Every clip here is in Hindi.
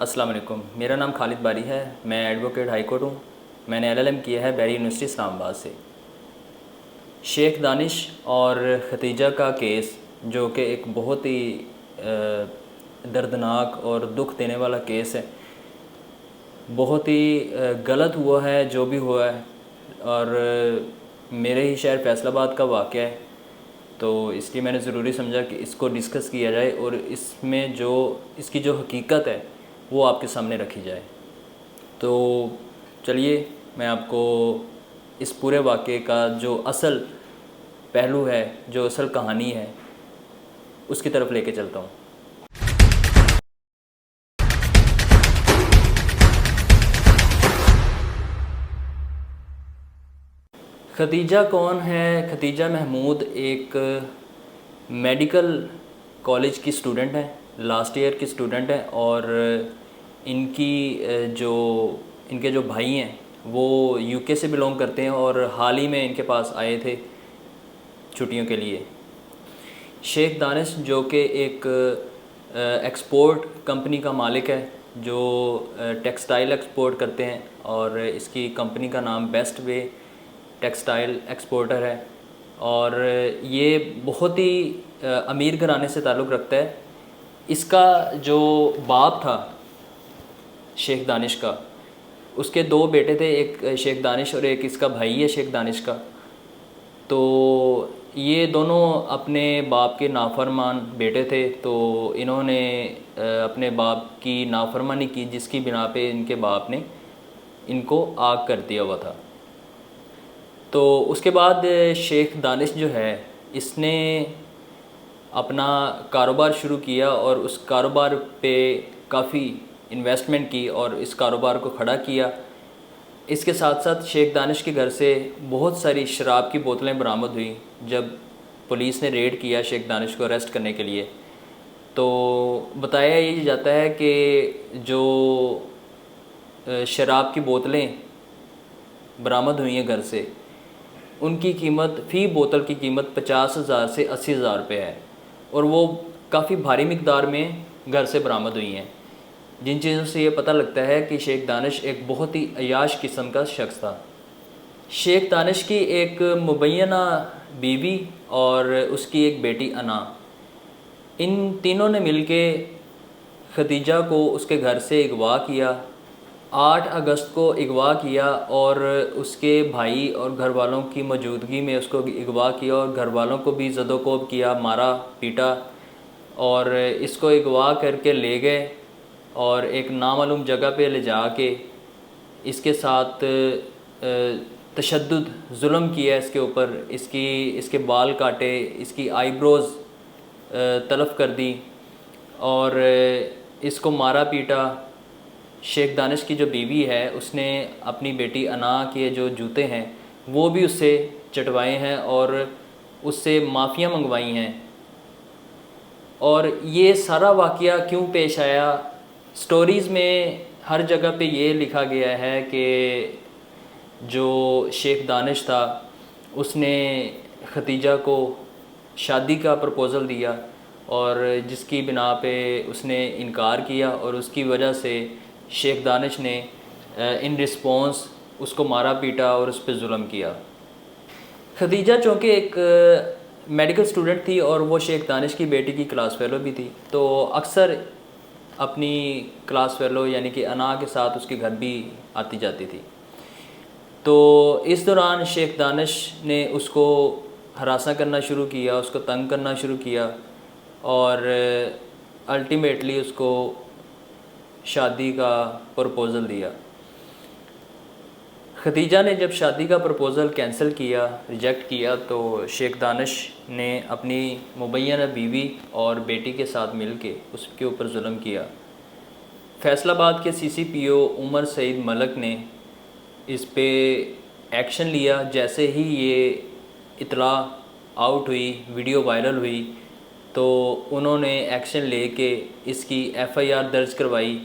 अस्सलाम वालेकुम। मेरा नाम खालिद बारी है। मैं एडवोकेट हाई कोर्ट हूँ। मैंने एलएलएम किया है बैरी यूनिवर्सिटी इस्लामाबाद से। शेख दानिश और खतीजा का केस, जो कि एक बहुत ही दर्दनाक और दुख देने वाला केस है, बहुत ही गलत हुआ है जो भी हुआ है। और मेरे ही शहर फैसलाबाद का वाक़या है, तो इसलिए मैंने ज़रूरी समझा कि इसको डिस्कस किया जाए और इसमें जो इसकी जो हकीकत है वो आपके सामने रखी जाए। तो चलिए, मैं आपको इस पूरे वाक़े का जो असल पहलू है, जो असल कहानी है, उसकी तरफ लेके चलता हूँ। खतीजा कौन है? खतीजा महमूद एक मेडिकल कॉलेज की स्टूडेंट है, लास्ट ईयर की स्टूडेंट है। और इनकी जो इनके जो भाई हैं वो यूके से बिलोंग करते हैं और हाल ही में इनके पास आए थे छुट्टियों के लिए। शेख दानिश, जो कि एक एक्सपोर्ट कंपनी का मालिक है, जो टेक्सटाइल एक्सपोर्ट करते हैं, और इसकी कंपनी का नाम बेस्ट वे टेक्सटाइल एक्सपोर्टर है। और ये बहुत ही अमीर घराने से ताल्लुक़ रखता है। इसका जो बाप था शेख दानिश का, उसके दो बेटे थे, एक शेख दानिश और एक इसका भाई है शेख दानिश का। तो ये दोनों अपने बाप के नाफरमान बेटे थे, तो इन्होंने अपने बाप की नाफरमानी की, जिसकी बिना पे इनके बाप ने इनको आग कर दिया हुआ था। तो उसके बाद शेख दानिश जो है, इसने अपना कारोबार शुरू किया और उस कारोबार पे काफ़ी इन्वेस्टमेंट की और इस कारोबार को खड़ा किया। इसके साथ साथ शेख दानिश के घर से बहुत सारी शराब की बोतलें बरामद हुई। जब पुलिस ने रेड किया शेख दानिश को अरेस्ट करने के लिए, तो बताया ये जाता है कि जो शराब की बोतलें बरामद हुई हैं घर से, उनकी कीमत, फ़ी बोतल की कीमत 50,000 से 80,000 रुपये है, और वो काफ़ी भारी मिकदार में घर से बरामद हुई हैं। जिन चीज़ों से ये पता लगता है कि शेख दानिश एक बहुत ही अयाश किस्म का शख्स था। शेख दानिश की एक मुबैना बीवी और उसकी एक बेटी अना, इन तीनों ने मिलके खतीजा को उसके घर से अगवा किया। 8 अगस्त को अगवा किया और उसके भाई और घर वालों की मौजूदगी में उसको अगवा किया और घर वालों को भी ज़दोकोब किया, मारा पीटा, और इसको अगवा करके ले गए और एक नामालूम जगह पे ले जा के इसके साथ तशद्दुद जुल्म किया इसके ऊपर। इसके बाल काटे, इसकी आईब्रोज़ तलफ़ कर दी और इसको मारा पीटा। शेख दानिश की जो बीवी है, उसने अपनी बेटी अना के जो जूते हैं वो भी उससे चटवाए हैं और उससे माफ़ियाँ मंगवाई हैं। और ये सारा वाक़या क्यों पेश आया? स्टोरीज़ में हर जगह पे ये लिखा गया है कि जो शेख दानिश था, उसने खतीजा को शादी का प्रपोज़ल दिया और जिसकी बिना पे उसने इनकार किया, और उसकी वजह से शेख दानिश ने इन रिस्पॉन्स उसको मारा पीटा और उस पर जुल्म किया। खतीजा चूँकि एक मेडिकल स्टूडेंट थी और वो शेख दानिश की बेटी की क्लास फेलो भी थी, तो अक्सर अपनी क्लास फेलो यानी कि अना के साथ उसके घर भी आती जाती थी। तो इस दौरान शेख दानिश ने उसको हरासा करना शुरू किया, उसको तंग करना शुरू किया और अल्टीमेटली उसको शादी का प्रपोज़ल दिया। खतीजा ने जब शादी का प्रपोज़ल कैंसिल किया, रिजेक्ट किया, तो शेख दानिश ने अपनी मुबैना बीवी और बेटी के साथ मिलके उसके ऊपर जुल्म किया। फैसलाबाद के CCPO उमर सईद मलक ने इस पे एक्शन लिया। जैसे ही ये इतला आउट हुई, वीडियो वायरल हुई, तो उन्होंने एक्शन लेके इसकी FIR दर्ज करवाई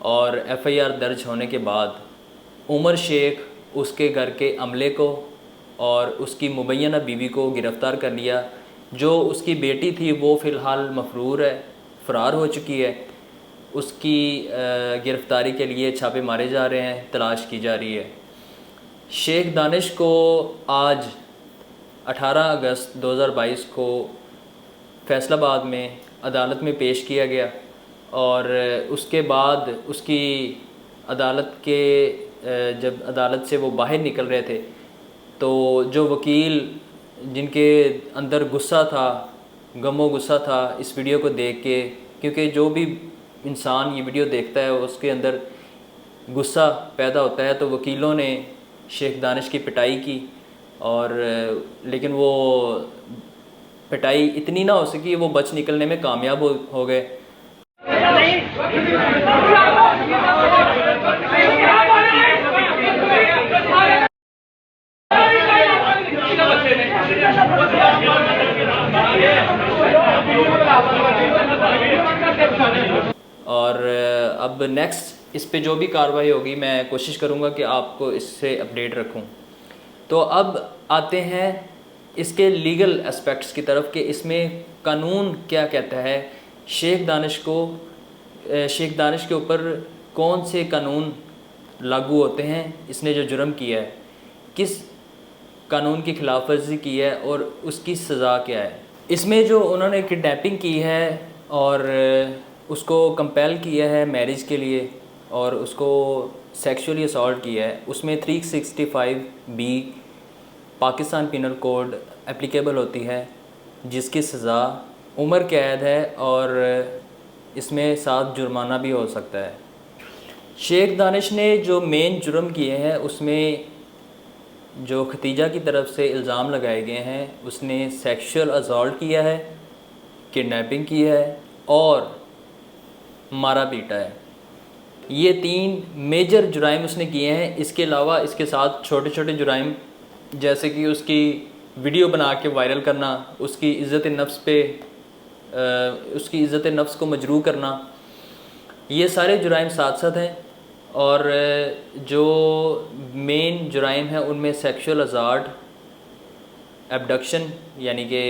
और FIR दर्ज होने के बाद उमर शेख, उसके घर के अमले को और उसकी मुबैना बीवी को गिरफ़्तार कर लिया। जो उसकी बेटी थी वो फ़िलहाल मफरूर है, फ़रार हो चुकी है। उसकी गिरफ़्तारी के लिए छापे मारे जा रहे हैं, तलाश की जा रही है। शेख दानिश को आज 18 अगस्त 2022 को फैसलाबाद में अदालत में पेश किया गया और उसके बाद उसकी जब अदालत से वो बाहर निकल रहे थे तो जो वकील जिनके अंदर गुस्सा था, गमो गुस्सा था इस वीडियो को देख के, क्योंकि जो भी इंसान ये वीडियो देखता है उसके अंदर गुस्सा पैदा होता है, तो वकीलों ने शेख दानिश की पिटाई की और लेकिन वो पिटाई इतनी ना हो सकी, वो बच निकलने में कामयाब हो गए। और अब नेक्स्ट इस पे जो भी कार्रवाई होगी मैं कोशिश करूँगा कि आपको इससे अपडेट रखूँ। तो अब आते हैं इसके लीगल एस्पेक्ट्स की तरफ कि इसमें कानून क्या कहता है, शेख दानिश के ऊपर कौन से कानून लागू होते हैं, इसने जो जुर्म किया है किस कानून की खिलाफवर्जी की है और उसकी सज़ा क्या है। इसमें जो उन्होंने किडनैपिंग की है और उसको कंपेल किया है मैरिज के लिए और उसको सेक्सुअली असॉल्ट किया है, उसमें 365B Pakistan penal code applicable होती है, जिसकी सज़ा उम्र कैद है और इसमें साथ जुर्माना भी हो सकता है। शेख दानिश ने जो मेन जुर्म किए हैं उसमें जो खतीजा की तरफ से इल्ज़ाम लगाए गए हैं, उसने सेक्सुअल असॉल्ट किया है, किडनैपिंग की है और मारा पीटा है। ये 3 मेजर जुराइम उसने किए हैं। इसके अलावा इसके साथ छोटे छोटे जुराइम जैसे कि उसकी वीडियो बना के वायरल करना, उसकी इज़्ज़त नफ्स को मजरूह करना, ये सारे जुराइम साथ साथ हैं। और जो मेन जुराइम हैं उनमें सेक्सुअल असाल्ट, एब्डक्शन यानी कि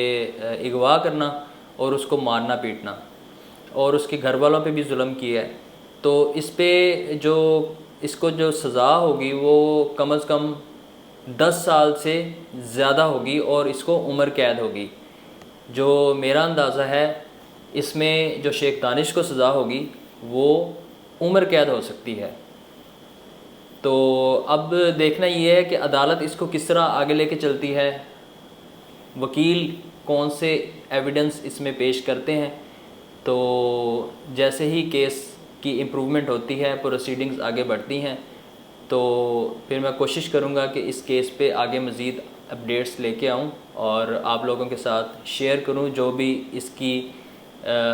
अगवा करना और उसको मारना पीटना, और उसके घर वालों पे भी जुल्म किया है। तो इसको जो सज़ा होगी वो कम अज़ कम 10 साल से ज़्यादा होगी और इसको उम्र कैद होगी। जो मेरा अंदाज़ा है इसमें जो शेख दानिश को सज़ा होगी वो उम्र कैद हो सकती है। तो अब देखना ये है कि अदालत इसको किस तरह आगे लेके चलती है, वकील कौन से एविडेंस इसमें पेश करते हैं। तो जैसे ही केस की इम्प्रूवमेंट होती है, प्रोसीडिंग्स आगे बढ़ती हैं, तो फिर मैं कोशिश करूँगा कि इस केस पे आगे मज़ीद अपडेट्स लेके आऊँ और आप लोगों के साथ शेयर करूँ जो भी इसकी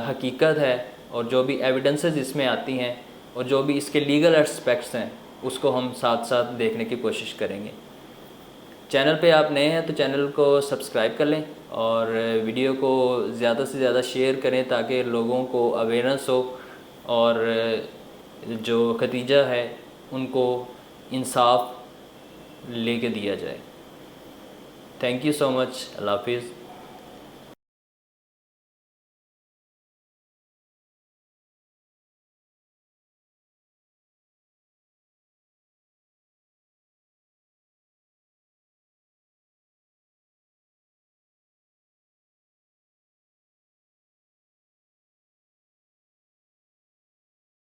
हकीकत है और जो भी एविडेंसेस इसमें आती हैं और जो भी इसके लीगल एस्पेक्ट्स हैं उसको हम साथ साथ देखने की कोशिश करेंगे। चैनल पे आप नए हैं तो चैनल को सब्सक्राइब कर लें और वीडियो को ज़्यादा से ज़्यादा शेयर करें ताकि लोगों को अवेयरनेस हो और जो खतीजा है उनको इंसाफ लेके दिया जाए। Thank you so much. अल्लाह हाफिज़।